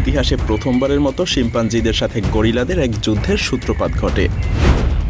ইতিহাসে প্রথমবারের মতো শিম্পাঞ্জিদের সাথে গরিলাদের এক যুদ্ধের সূত্রপাত ঘটে।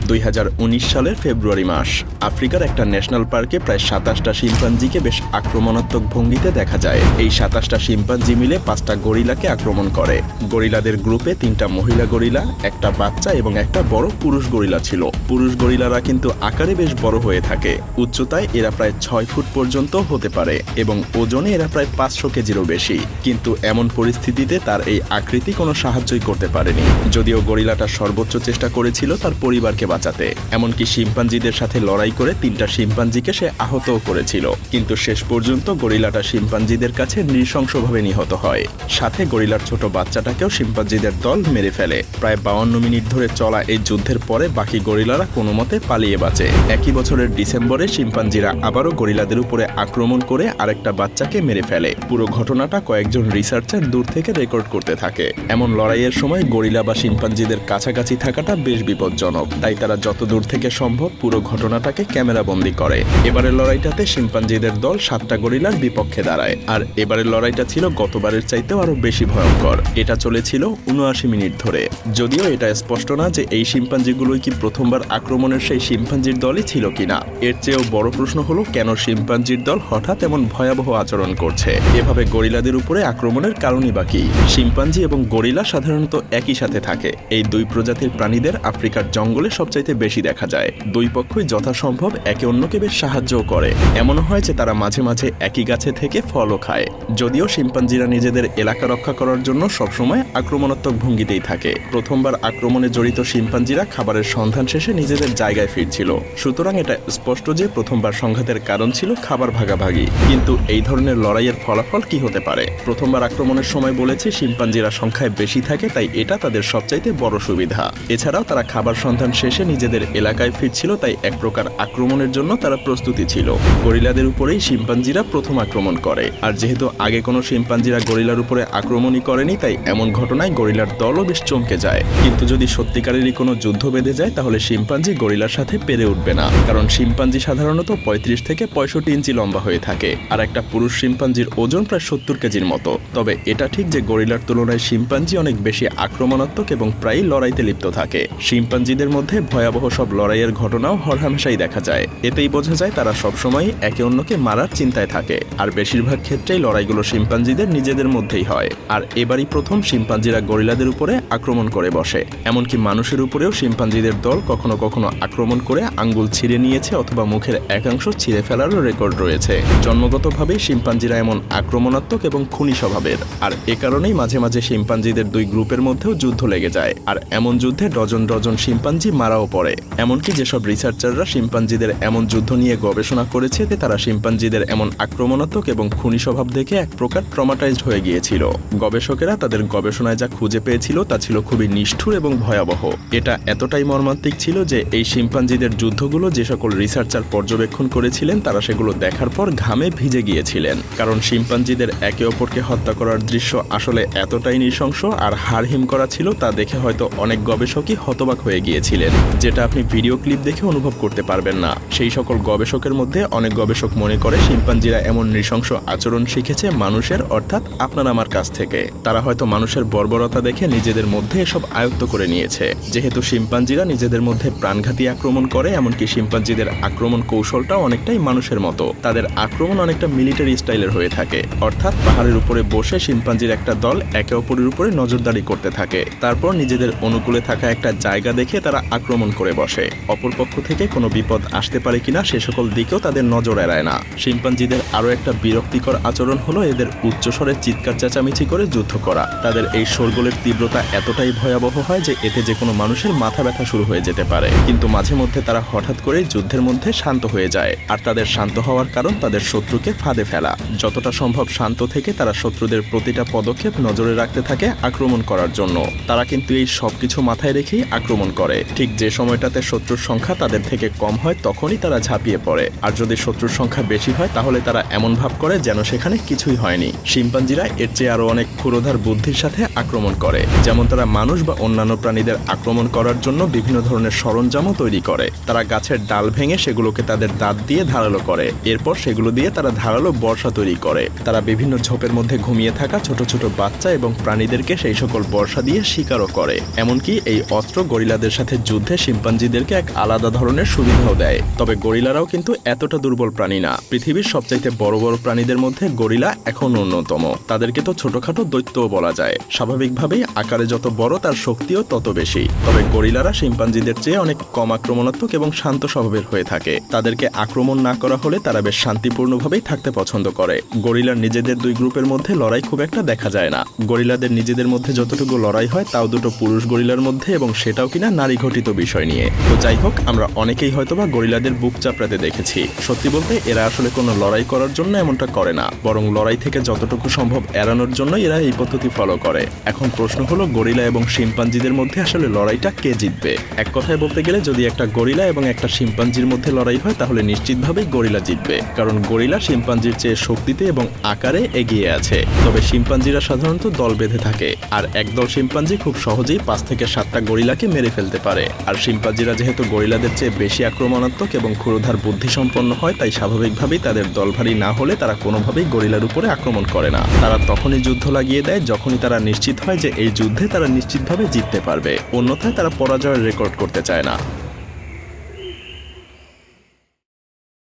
2019 সালের ফেব্রুয়ারি মাস আফ্রিকার একটা ন্যাশনাল পার্কে প্রায় 27টা শিম্পাঞ্জিকে বেশ আক্রমণাত্মক ভঙ্গিতে দেখা যায়। এই 27টা শিম্পাঞ্জি মিলে 5টা গরিলাকে আক্রমণ করে। গরিলাদের গ্রুপে 3টা মহিলা গরিলা, একটা বাচ্চা এবং একটা বড় পুরুষ গরিলা ছিল। পুরুষ গরিলারা কিন্তু আকারে বেশ বড় হয়ে থাকে। উচ্চতায় এরা প্রায় 6 ফুট পর্যন্ত হতে পারে এবং ওজনে এরা প্রায় 500 কেজিরও বেশি। কিন্তু এমন পরিস্থিতিতে তার এই আকৃতি কোনো সাহায্যই করতে পারেনি। যদিও গরিলাটা সর্বোচ্চ চেষ্টা করেছিল তার পরিবারকে বাঁচাতে, এমনকি শিম্পাঞ্জিদের সাথে লড়াই করে 3টা শিম্পাঞ্জিকে সে আহতও করেছিল। কিন্তু শেষ পর্যন্ত গরিলাটা শিম্পাঞ্জিদের কাছে নৃশংসভাবে নিহত হয়। সাথে গরিলার ছোট বাচ্চাটাকেও শিম্পাঞ্জিদের দল মেরে ফেলে। প্রায় 52 মিনিট ধরে চলা এই যুদ্ধের পরে বাকি গরিলারা কোনো মতে পালিয়ে বাঁচে। একই বছরের ডিসেম্বরে শিম্পাঞ্জিরা আবারও গরিলাদের উপরে আক্রমণ করে আরেকটা বাচ্চাকে মেরে ফেলে। পুরো ঘটনাটা কয়েকজন রিসার্চার দূর থেকে রেকর্ড করতে থাকে। এমন লড়াইয়ের সময় গরিলা বা শিম্পাঞ্জিদের কাছাকাছি থাকাটা বেশ বিপজ্জনক, তাই তারা যত দূর থেকে সম্ভব পুরো ঘটনাটাকে ক্যামেরাবন্দি করে। এবারের লড়াইটাতে শিম্পাঞ্জিদের দল 7টা গরিলার বিপক্ষে দাঁড়ায়। আর এবারের লড়াইটা ছিল গতবারের চাইতেও আরো বেশি ভয়ঙ্কর। এটা চলেছিল 79 মিনিট ধরে। যদিও এটা স্পষ্ট না যে এই শিম্পাঞ্জিগুলোই কি প্রথমবার আক্রমণের সেই শিম্পাঞ্জির দলই ছিল কিনা। এর চেয়েও বড় প্রশ্ন হলো কেন শিম্পাঞ্জির দল হঠাৎ এমন ভয়াবহ আচরণ করছে। এভাবে গরিলাদের উপরে আক্রমণের কারণই বা কি? শিম্পাঞ্জি এবং গরিলা সাধারণত একই সাথে থাকে। এই দুই প্রজাতির প্রাণীদের আফ্রিকার জঙ্গলে সবচাইতে বেশি দেখা যায়। দুই পক্ষই যথাসম্ভব একে অন্যকে বেশ সাহায্যও করে। এমনও হয় যে তারা মাঝে মাঝে একই গাছে থেকে ফলও খায়। যদিও শিম্পাঞ্জিরা নিজেদের এলাকা রক্ষা করার জন্য সবসময় আক্রমণাত্মক ভঙ্গিতেই থাকে। প্রথমবার আক্রমণে জড়িত শিম্পাঞ্জিরা খাবারের সন্ধান শেষে নিজেদের জায়গায় ফিরছিল। সুতরাং এটা স্পষ্ট যে প্রথমবার সংঘাতের কারণ ছিল খাবার ভাগাভাগি। কিন্তু এই ধরনের লড়াইয়ের ফলাফল কি হতে পারে? প্রথমবার আক্রমণের সময় বলেছে শিম্পাঞ্জিরা সংখ্যায় বেশি থাকে, তাই এটা তাদের সবচাইতে বড় সুবিধা। এছাড়াও তারা খাবার সন্ধান শেষে নিজেদের এলাকায় ফিরছিল, তাই এক প্রকার আক্রমণের জন্য তারা প্রস্তুতি ছিল। গরিলাদের উপরেই শিম্পাঞ্জিরা প্রথম আক্রমণ করে। আর যেহেতু আগে কোনো শিম্পাঞ্জিরা গরিলার উপরে আক্রমণই করেনি, তাই এমন ঘটনায় গরিলার দলও বেশ চমকে যায়। কিন্তু যদি সত্যিকারেরই কোনো যুদ্ধ বেঁধে যায় তাহলে শিম্পাঞ্জি গরিলার সাথে পেরে উঠবে না, কারণ শিম্পাঞ্জি সাধারণত 35 থেকে 65 ইঞ্চি লম্বা হয়ে থাকে। আর একটা পুরুষ শিম্পাঞ্জির ওজন প্রায় 70 কেজির মতো। তবে এটা ঠিক যে গরিলার তুলনায় শিম্পাঞ্জি অনেক বেশি আক্রমণাত্মক এবং প্রায়ই লড়াইতে লিপ্ত থাকে। শিম্পাঞ্জিদের মধ্যে ভয়াবহ সব লড়াইয়ের ঘটনাও হরহামেশাই দেখা যায়। এতেই বোঝা যায় তারা সবসময় একে অন্যকে মারার চিন্তায় থাকে। আর বেশিরভাগ ক্ষেত্রেই লড়াইগুলো শিম্পাঞ্জিদের নিজেদের মধ্যেই হয়। আর এবারই প্রথম শিম্পাঞ্জিরা গরিলাদের উপরে আক্রমণ করে বসে। এমনকি মানুষের উপরেও শিম্পাঞ্জিদের দল কখনো কখনো আক্রমণ করে আঙ্গুল ছিঁড়ে নিয়েছে অথবা মুখের একাংশ ছিঁড়ে ফেলারও রেকর্ড রয়েছে। জন্মগতভাবেই শিম্পাঞ্জিরা এমন আক্রমণাত্মক এবং খুনি স্বভাবের। আর এ কারণেই মাঝে মাঝে শিম্পাঞ্জিদের দুই গ্রুপের মধ্যেও যুদ্ধ লেগে যায়। আর এমন যুদ্ধে ডজন ডজন শিম্পাঞ্জি মারাও পড়ে। এমনকি যেসব রিসার্চাররা শিম্পাঞ্জিদের এমন যুদ্ধ নিয়ে গবেষণা করেছে তারা শিম্পাঞ্জিদের এমন আক্রমণাত্মক এবং খুনি স্বভাব দেখে এক প্রকার ট্রমাটাইজড হয়ে গিয়েছিল। গবেষকেরা তাদের গবেষণায় যা খুঁজে পেয়েছিল তা ছিল খুবই নিষ্ঠুর এবং ভয়াবহ। এটা এতটাই মর্মান্তিক ছিল যে এই শিম্পাঞ্জিদের যুদ্ধগুলো যে সকল রিসার্চার পর্যবেক্ষণ করেছিলেন তারা সেগুলো দেখার পর ঘামে ভিজে গিয়েছিলেন। কারণ শিম্পাঞ্জিদের একে অপরকে হত্যা করার দৃশ্য আসলে এতটাই নৃশংস আর হাড়হিম করা ছিল, তা দেখে হয়তো অনেক গবেষকই হতবাক হয়ে গিয়েছিলেন, যেটা আপনি ভিডিও ক্লিপ দেখে অনুভব করতে পারবেন না। সেই সকল গবেষকের মধ্যে অনেক গবেষক মনে করে শিম্পাঞ্জিরা এমন নৃশংস আচরণ শিখেছে মানুষের, অর্থাৎ আপনার আমার কাছ থেকে। তারা হয়তো মানুষের বর্বরতা দেখে নিজেদের মধ্যে এসব আয়ত্ত করে নিয়েছে। যেহেতু শিম্পাঞ্জিরা নিজেদের মধ্যে প্রাণঘাতী আক্রমণ করে, এমনকি শিম্পাঞ্জিদের আক্রমণ কৌশলটাও অনেকটাই মানুষের মতো। তাদের আক্রমণ অনেকটা মিলিটারি স্টাইলের হয়ে থাকে, অর্থাৎ পাহাড়ের উপরে বসে শিম্পাঞ্জির একটা দল একে অপরের উপরে নজরদারি করতে থাকে। তারপর নিজেদের অনুকূলে থাকা একটা জায়গা দেখে তারা আক্রমণ করে বসে। অপরপক্ষ থেকে কোনো বিপদ আসতে পারে কিনা সে সকল দিকেও তাদের নজর এড়ায় না। শিম্পাঞ্জিদের আরও একটা বিরক্তিকর আচরণ হলো এদের উচ্চস্বরে চিৎকার চেঁচামেচি করে যুদ্ধ করা। তাদের এই শোরগোলের তীব্রতা এতটাই ভয়াবহ হয় যে এতে যে কোনো মানুষের মাথা ব্যথা শুরু হয়ে যেতে পারে। কিন্তু মাঝে মধ্যে তারা হঠাৎ করে যুদ্ধের মধ্যে শান্ত হয়ে যায়। আর তাদের শান্ত হওয়ার কারণ তাদের শত্রুকে ফাঁদে ফেলা। যতটা সম্ভব শান্ত থেকে তারা শত্রুদের প্রতিটা পদক্ষেপ নজরে রাখতে থাকে আক্রমণ করার জন্য। তারা কিন্তু এই সবকিছু মাথায় রেখেই আক্রমণ করে। ঠিক যে সময়টাতে শত্রুর সংখ্যা তাদের থেকে কম হয় তখনই তারা ঝাঁপিয়ে পড়ে, আর যদি শত্রুর সংখ্যা বেশি হয় তাহলে তারা এমন ভাব করে যেন সেখানে কিছুই হয়নি। শিম্পাঞ্জিরা এর চেয়ে আরো অনেক ক্ষুরোধার বুদ্ধির সাথে আক্রমণ করে, যেমন তারা মানুষ বা অন্যান্য প্রাণীদের আক্রমণ করার জন্য বিভিন্ন ধরনের সরঞ্জামও তৈরি করে। তারা গাছের ডাল ভেঙে সেগুলোকে তাদের দাঁত দিয়ে ধারালো করে, এরপর সেগুলো দিয়ে তারা ধারালো বর্ষা তৈরি করে। তারা বিভিন্ন ঝোপের মধ্যে ঘুমিয়ে থাকা ছোট ছোট বাচ্চা এবং প্রাণীদেরকে সেই সকল বর্ষা দিয়ে শিকারও করে। এমনকি এই অস্ত্র গরিলাদের সাথে যুদ্ধে শিম্পাঞ্জিদেরকে এক আলাদা ধরনের সুবিধাও দেয়। তবে গরিলারাও কিন্তু এতটা দুর্বল প্রাণী না। পৃথিবীর সবচাইতে বড় বড় প্রাণীদের মধ্যে গরিলা এখন অন্যতম। তাদেরকে তো ছোটখাটো দৈত্যও বলা যায়। স্বাভাবিকভাবেই আকারে যত বড় তার শক্তিও তত বেশি। তবে গরিলারা শিম্পাঞ্জিদের চেয়ে অনেক কম আক্রমণাত্মক এবং শান্ত স্বভাবের হয়ে থাকে। তাদেরকে আক্রমণ না করা হলে তারা বেশ শান্তিপূর্ণভাবেই থাকতে পছন্দ করে। গরিলার নিজেদের দুই গ্রুপের মধ্যে লড়াই খুব একটা দেখা যায় না। গরিলাদের নিজেদের মধ্যে যতটুকু লড়াই হয় তাও দুটো পুরুষ গরিলার মধ্যে, এবং সেটাও কিনা নারী ঘটিত বিষয় নিয়ে। তো যাই হোক, আমরা অনেকেই হয়তোবা গরিলাদের বুক চাপড়াতে দেখেছি। সত্যি বলতে এরা আসলে কোনো লড়াই করার জন্য এমনটা করে না, বরং লড়াই থেকে যতটুকু সম্ভব এড়ানোর জন্য এরা এই পদ্ধতি ফলো করে। এখন প্রশ্ন হলো, গরিলা এবং শিম্পাঞ্জিদের মধ্যে আসলে লড়াইটা কে জিতবে? এক কথায় বলতে গেলে যদি একটা গরিলা এবং একটা শিম্পাঞ্জির মধ্যে লড়াই হয় তাহলে নিশ্চিতভাবেই গরিলা জিতবে, কারণ গরিলা শিম্পাঞ্জির চেয়ে শক্তিতে এবং আকারে এগিয়ে আছে। তবে শিম্পাঞ্জিরা সাধারণত দল বেঁধে থাকে, আর একদল শিম্পাঞ্জি খুব সহজেই 5 থেকে 7টা গরিলাকে মেরে ফেলতে পারে। আর শিম্পাঞ্জিরা যেহেতু গরিলাদের চেয়ে বেশি আক্রমণাত্মক এবং ক্ষুরোধার বুদ্ধিসম্পন্ন হয়, তাই স্বাভাবিকভাবেই তাদের দল ভারী না হলে তারা কোনোভাবেই গরিলার উপরে আক্রমণ করে না। তারা তখনই যুদ্ধ লাগিয়ে দেয় যখনই তারা নিশ্চিত হয় যে এই যুদ্ধে তারা নিশ্চিতভাবে জিততে পারবে, অন্যথায় তারা পরাজয়ের রেকর্ড করতে চায় না।